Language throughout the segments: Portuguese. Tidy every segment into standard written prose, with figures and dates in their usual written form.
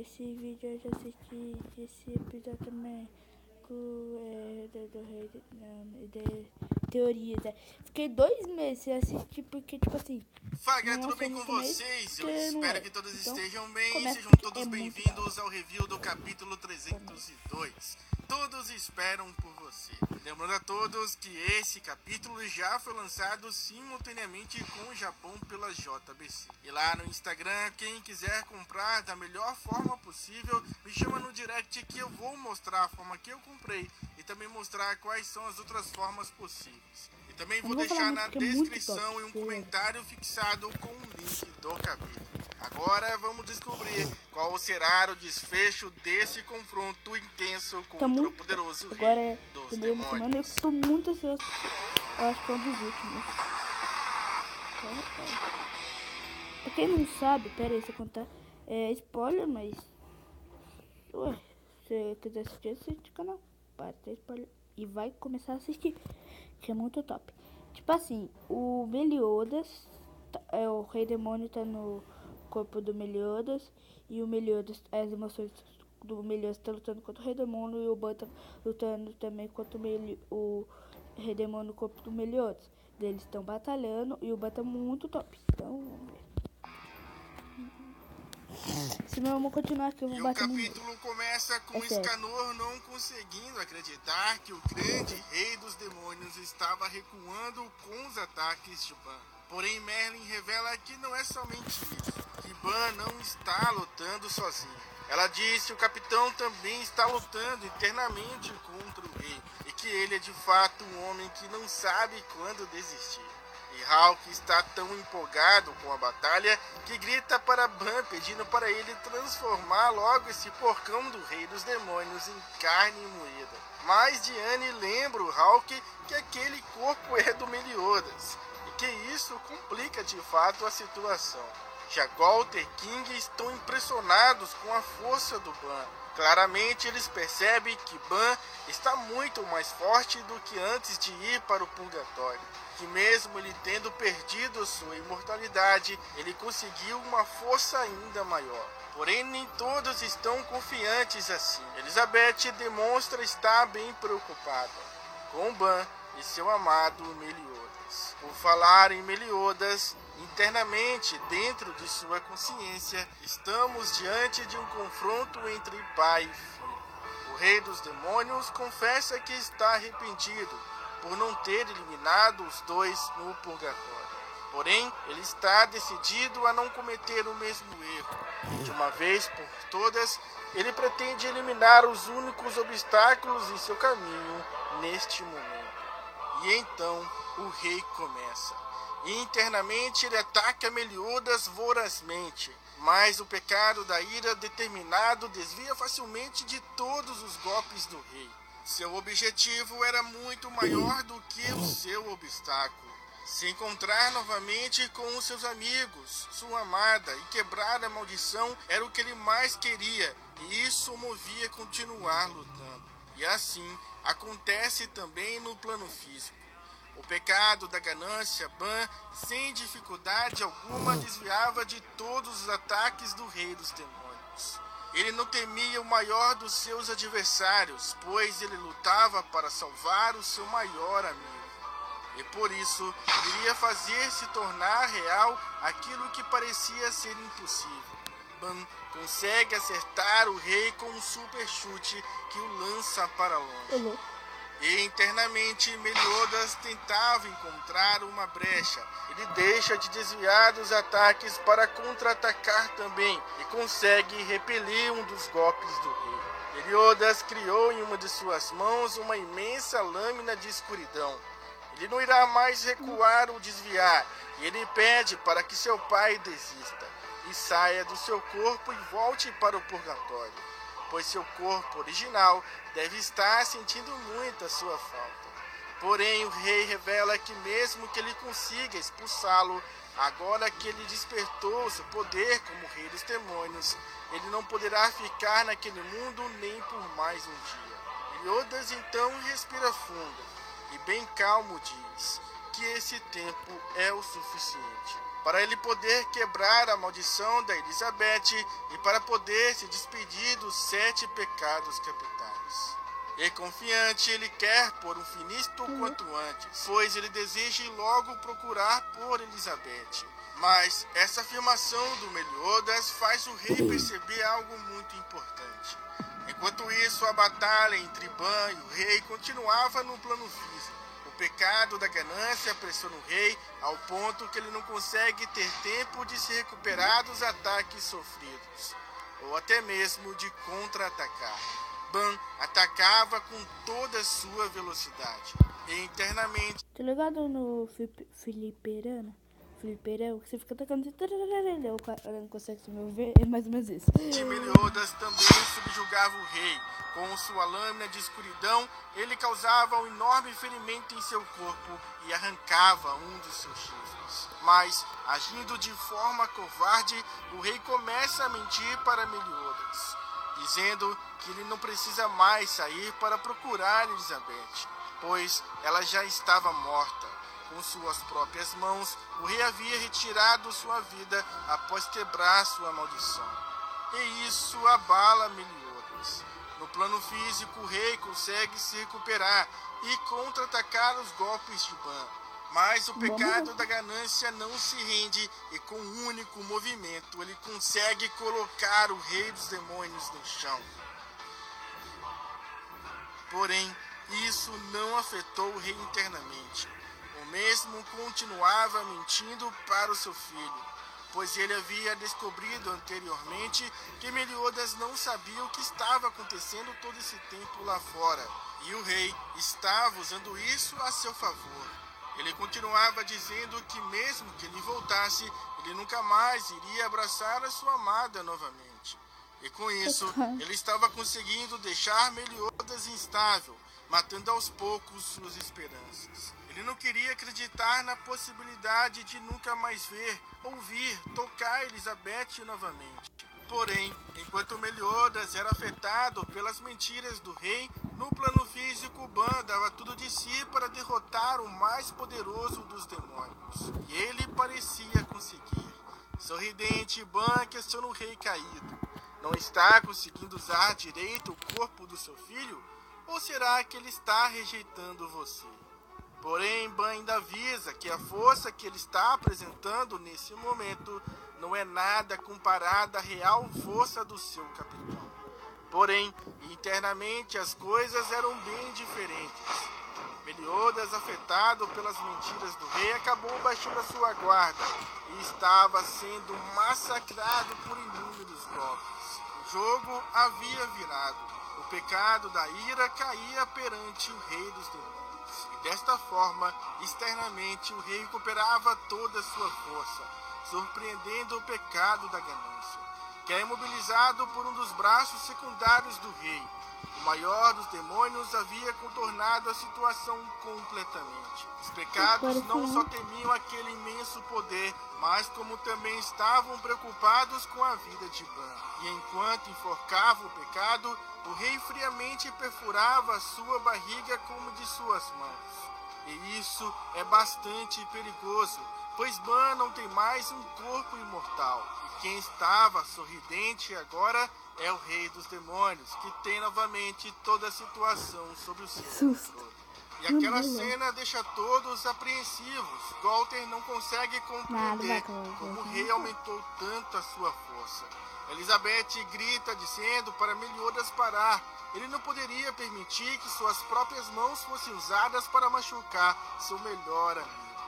esse vídeo eu já assisti, esse episódio também do rei de teoria, né? Fiquei 2 meses sem assistir porque, tipo assim, Fala galera, tudo bem com vocês? Eu espero que todos então, estejam bem e sejam todos bem-vindos ao review do capítulo 302. Todos esperam por você. Lembrando a todos que esse capítulo já foi lançado simultaneamente com o Japão pela JBC. E lá no Instagram, quem quiser comprar da melhor forma possível, me chama no direct que eu vou mostrar a forma que eu comprei e também mostrar quais são as outras formas possíveis. E também vou deixar na descrição e um comentário fixado com o link do capítulo. Agora vamos descobrir qual será o desfecho desse confronto intenso contra o poderoso rei dos demônios. Eu tô muito ansioso. Eu acho que é um dos últimos. Pra quem não sabe, pera aí, se eu contar. É spoiler, mas... Ué, se você quiser assistir, assiste o canal. Para ter spoiler. E vai começar a assistir, que é muito top. Tipo assim, o Meliodas, o Rei Demônio tá no corpo do Meliodas, e o Meliodas, as emoções do Meliodas tá lutando contra o Rei Demônio, e o Ban tá lutando também contra o Rei Demônio no corpo do Meliodas. Eles estão batalhando e o Ban tá muito top. Então, vamos ver. Senão vamos continuar aqui, eu vou bater no muro. E o capítulo começa com Escanor não conseguindo acreditar que o grande rei dos demônios estava recuando com os ataques de Ban. Porém, Merlin revela que não é somente isso, que Ban não está lutando sozinho. Ela diz que o capitão também está lutando internamente contra o rei, e que ele é de fato um homem que não sabe quando desistir. E Hulk está tão empolgado com a batalha que grita para Ban pedindo para ele transformar logo esse porcão do rei dos demônios em carne moída. Mas Diane lembra o Hulk que aquele corpo é do Meliodas e que isso complica de fato a situação. Já Walter e King estão impressionados com a força do Ban. Claramente eles percebem que Ban está muito mais forte do que antes de ir para o purgatório. Que mesmo ele tendo perdido sua imortalidade, ele conseguiu uma força ainda maior. Porém, nem todos estão confiantes assim. Elizabeth demonstra estar bem preocupada com Ban e seu amado Meliodas. Por falar em Meliodas, internamente, dentro de sua consciência, estamos diante de um confronto entre pai e filho. O rei dos demônios confessa que está arrependido por não ter eliminado os dois no purgatório. Porém, ele está decidido a não cometer o mesmo erro. De uma vez por todas, ele pretende eliminar os únicos obstáculos em seu caminho neste momento. E então, o rei começa. E internamente ele ataca Meliodas vorazmente, mas o pecado da ira determinado desvia facilmente de todos os golpes do rei. Seu objetivo era muito maior do que o seu obstáculo. Se encontrar novamente com os seus amigos, sua amada, e quebrar a maldição era o que ele mais queria, e isso o movia a continuar lutando. E assim acontece também no plano físico. O pecado da ganância, Ban, sem dificuldade alguma, desviava de todos os ataques do rei dos demônios. Ele não temia o maior dos seus adversários, pois ele lutava para salvar o seu maior amigo. E por isso, iria fazer se tornar real aquilo que parecia ser impossível. Ban consegue acertar o rei com um super chute que o lança para longe. E internamente Meliodas tentava encontrar uma brecha. Ele deixa de desviar dos ataques para contra-atacar também e consegue repelir um dos golpes do rei. Meliodas criou em uma de suas mãos uma imensa lâmina de escuridão. Ele não irá mais recuar ou desviar, e ele pede para que seu pai desista e saia do seu corpo e volte para o purgatório, pois seu corpo original deve estar sentindo muito a sua falta. Porém, o rei revela que mesmo que ele consiga expulsá-lo, agora que ele despertou seu poder como rei dos demônios, ele não poderá ficar naquele mundo nem por mais um dia. Meliodas então respira fundo e bem calmo diz que esse tempo é o suficiente. para ele poder quebrar a maldição da Elizabeth e para poder se despedir dos 7 pecados capitais. E confiante, ele quer pôr um fim nisto quanto antes, pois ele deseja logo procurar por Elizabeth. Mas essa afirmação do Meliodas faz o rei perceber algo muito importante. Enquanto isso, a batalha entre Ban e o rei continuava no plano físico. O pecado da ganância pressiona o rei ao ponto que ele não consegue ter tempo de se recuperar dos ataques sofridos, ou até mesmo de contra-atacar. Ban atacava com toda a sua velocidade e internamente... Tá ligado no fliperama? Fliperama, que você fica atacando e o cara não consegue se mover, é mais ou menos isso. Meliodas também subjugava o rei. Com sua lâmina de escuridão, ele causava um enorme ferimento em seu corpo e arrancava um dos seus chifres. Mas, agindo de forma covarde, o rei começa a mentir para Meliodas, dizendo que ele não precisa mais sair para procurar Elizabeth, pois ela já estava morta. Com suas próprias mãos, o rei havia retirado sua vida após quebrar sua maldição. E isso abala Meliodas. No plano físico, o rei consegue se recuperar e contra-atacar os golpes de Ban. Mas o pecado da ganância não se rende e com um único movimento ele consegue colocar o rei dos demônios no chão. Porém, isso não afetou o rei internamente. O mesmo continuava mentindo para o seu filho, pois ele havia descobrido anteriormente que Meliodas não sabia o que estava acontecendo todo esse tempo lá fora, e o rei estava usando isso a seu favor. Ele continuava dizendo que mesmo que ele voltasse, ele nunca mais iria abraçar a sua amada novamente. E com isso, ele estava conseguindo deixar Meliodas instável, matando aos poucos suas esperanças. Ele não queria acreditar na possibilidade de nunca mais ver, ouvir, tocar Elizabeth novamente. Porém, enquanto Meliodas era afetado pelas mentiras do rei, no plano físico Ban dava tudo de si para derrotar o mais poderoso dos demônios. E ele parecia conseguir. Sorridente, Ban questiona o rei caído. Não está conseguindo usar direito o corpo do seu filho? Ou será que ele está rejeitando você? Porém, Ban ainda avisa que a força que ele está apresentando nesse momento não é nada comparada à real força do seu capitão. Porém, internamente as coisas eram bem diferentes. Meliodas, afetado pelas mentiras do rei, acabou baixando a sua guarda e estava sendo massacrado por inúmeros golpes. O jogo havia virado. O pecado da ira caía perante o rei dos demônios. E desta forma, externamente, o rei recuperava toda a sua força, surpreendendo o pecado da ganância, que é imobilizado por um dos braços secundários do rei. O maior dos demônios havia contornado a situação completamente. Os pecados não só temiam aquele imenso poder, mas como também estavam preocupados com a vida de Ban. E enquanto enforcava o pecado, o rei friamente perfurava a sua barriga como de suas mãos. E isso é bastante perigoso, pois Ban não tem mais um corpo imortal. E quem estava sorridente agora é o rei dos demônios, que tem novamente toda a situação sob o seu controle. E aquela cena deixa todos apreensivos. Gualter não consegue compreender como o rei aumentou tanto a sua força. Elizabeth grita dizendo para Meliodas parar. Ele não poderia permitir que suas próprias mãos fossem usadas para machucar seu melhor amigo.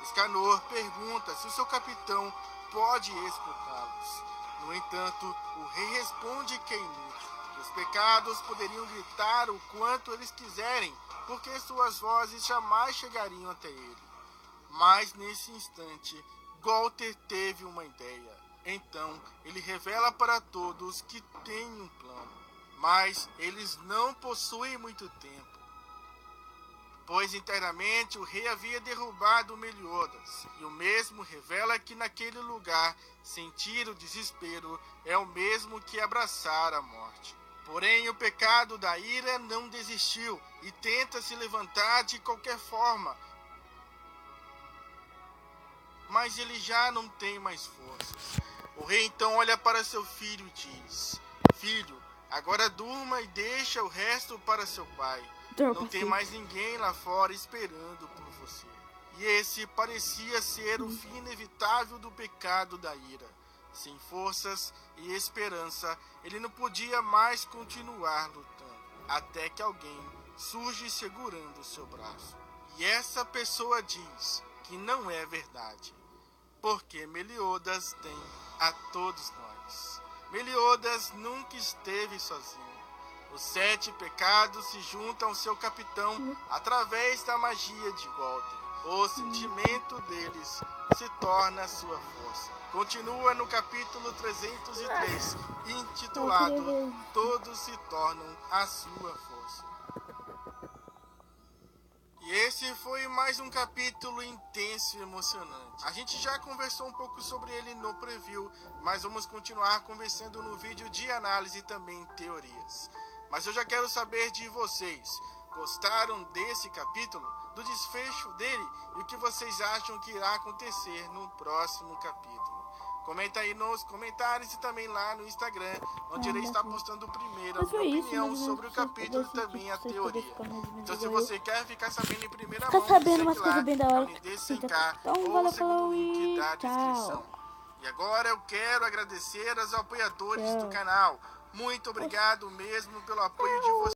Escanor pergunta se o seu capitão pode escutá-los. No entanto, o rei responde que é inútil. Os pecados poderiam gritar o quanto eles quiserem, porque suas vozes jamais chegariam até ele. Mas nesse instante, Gualter teve uma ideia. Então, ele revela para todos que tem um plano. Mas eles não possuem muito tempo, pois internamente o rei havia derrubado Meliodas, e o mesmo revela que naquele lugar, sentir o desespero é o mesmo que abraçar a morte. Porém, o pecado da ira não desistiu e tenta se levantar de qualquer forma. mas ele já não tem mais forças. O rei então olha para seu filho e diz: Filho, agora durma e deixa o resto para seu pai. Não tem mais ninguém lá fora esperando por você. E esse parecia ser o fim inevitável do pecado da ira. Sem forças e esperança, ele não podia mais continuar lutando, até que alguém surge segurando seu braço. E essa pessoa diz que não é verdade, porque Meliodas tem a todos nós. Meliodas nunca esteve sozinho. Os 7 pecados se juntam ao seu capitão através da magia de Walter. O sentimento deles se torna a sua força. Continua no capítulo 303, intitulado Todos se tornam a sua força. E esse foi mais um capítulo intenso e emocionante. A gente já conversou um pouco sobre ele no preview, mas vamos continuar conversando no vídeo de análise e também teorias. Mas eu já quero saber de vocês. Gostaram desse capítulo? Do desfecho dele? E o que vocês acham que irá acontecer no próximo capítulo? Comenta aí nos comentários e também lá no Instagram, onde irei estar postando primeiro a minha opinião sobre o capítulo e também a teoria. Então se você quer ficar sabendo em primeira mão, sabendo umas coisas bem da hora, então valeu, o segundo falou link e da descrição. E agora eu quero agradecer aos apoiadores do canal. Muito obrigado mesmo pelo apoio de vocês.